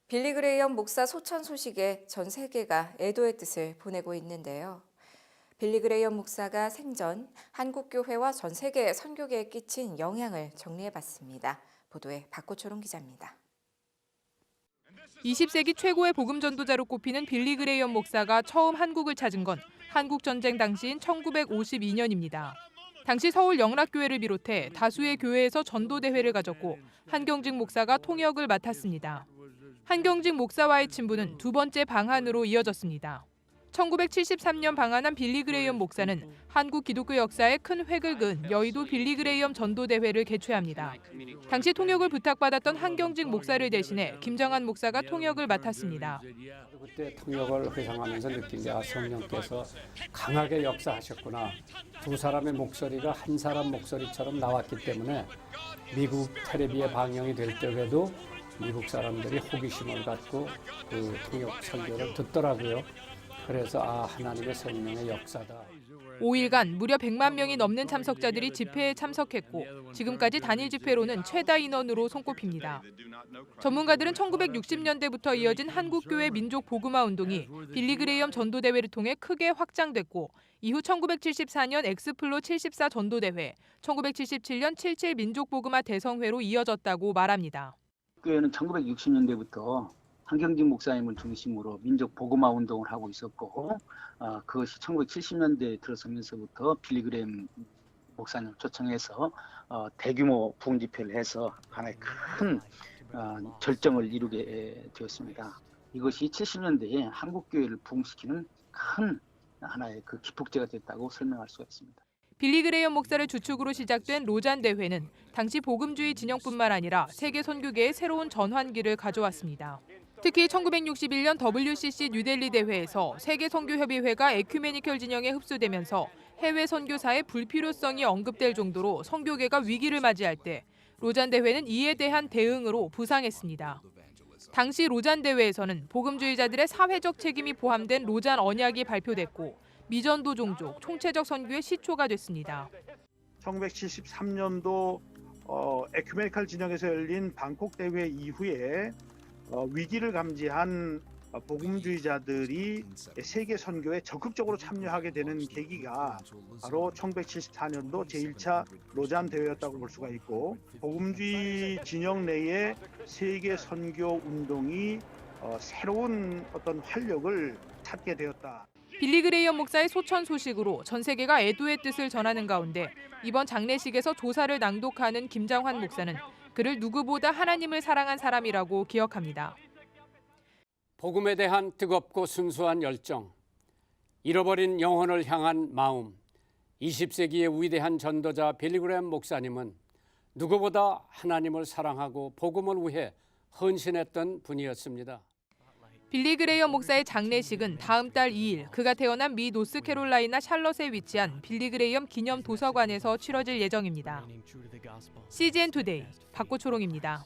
빌리 그레이엄 목사 소천 소식에 전 세계가 애도의 뜻을 보내고 있는데요. 빌리 그레이엄 목사가 생전 한국교회와 전 세계 선교계에 끼친 영향을 정리해봤습니다. 보도에 박고초롱 기자입니다. 20세기 최고의 복음 전도자로 꼽히는 빌리 그레이엄 목사가 처음 한국을 찾은 건 한국 전쟁 당시인 1952년입니다. 당시 서울 영락교회를 비롯해 다수의 교회에서 전도대회를 가졌고 한경직 목사가 통역을 맡았습니다. 한경직 목사와의 친분은 두 번째 방한으로 이어졌습니다. 1973년 방한한 빌리 그레이엄 목사는 한국 기독교 역사에 큰 획을 그은 여의도 빌리 그레이엄 전도대회를 개최합니다. 당시 통역을 부탁받았던 한경직 목사를 대신해 김정한 목사가 통역을 맡았습니다. 그때 통역을 회상하면서 느낀 게 성령께서 강하게 역사하셨구나. 두 사람의 목소리가 한 사람 목소리처럼 나왔기 때문에 미국 텔레비에 방영이 될 때에도 미국 사람들이 호기심을 갖고 그 통역 설교를 듣더라고요. 그래서 하나님의 성령의 역사다. 5일간 무려 100만 명이 넘는 참석자들이 집회에 참석했고 지금까지 단일 집회로는 최다 인원으로 손꼽힙니다. 전문가들은 1960년대부터 이어진 한국교회 민족복음화 운동이 빌리 그레이엄 전도대회를 통해 크게 확장됐고 이후 1974년 엑스플로 74 전도대회, 1977년 77 민족복음화 대성회로 이어졌다고 말합니다. 교회는 1960년대부터 한경직 목사님을 중심으로 민족 복음화 운동을 하고 있었고 그것이 1970년대에 들어서면서부터 빌리 그레이엄 목사님 초청해서 대규모 부흥 집회를 해서 하나의 큰 결정을 이루게 되었습니다. 이것이 70년대에 한국 교회를 부흥시키는 큰 하나의 그 기폭제가 됐다고 설명할 수가 있습니다. 빌리 그레이엄 목사를 주축으로 시작된 로잔 대회는 당시 복음주의 진영뿐만 아니라 세계 선교계의 새로운 전환기를 가져왔습니다. 특히 1961년 WCC 뉴델리 대회에서 세계 선교협의회가 에큐메니컬 진영에 흡수되면서 해외 선교사의 불필요성이 언급될 정도로 선교계가 위기를 맞이할 때 로잔 대회는 이에 대한 대응으로 부상했습니다. 당시 로잔 대회에서는 복음주의자들의 사회적 책임이 포함된 로잔 언약이 발표됐고 미전도 종족, 총체적 선교의 시초가 됐습니다. 1973년도 에큐메니컬 진영에서 열린 방콕 대회 이후에 위기를 감지한 복음주의자들이 세계 선교에 적극적으로 참여하게 되는 계기가 바로 1974년도 제1차 로잔 대회였다고 볼 수가 있고 복음주의 진영 내에 세계 선교 운동이 새로운 어떤 활력을 찾게 되었다. 빌리 그레이엄 목사의 소천 소식으로 전 세계가 애도의 뜻을 전하는 가운데 이번 장례식에서 조사를 낭독하는 김장환 목사는 그를 누구보다 하나님을 사랑한 사람이라고 기억합니다. 복음에 대한 뜨겁고 순수한 열정, 잃어버린 영혼을 향한 마음, 20세기의 위대한 전도자 빌리 그레이엄 목사님은 누구보다 하나님을 사랑하고 복음을 위해 헌신했던 분이었습니다. 빌리 그레이엄 목사의 장례식은 다음 달 2일 그가 태어난 미 노스캐롤라이나 샬럿에 위치한 빌리 그레이엄 기념 도서관에서 치러질 예정입니다. CGN 투데이 박고초롱입니다.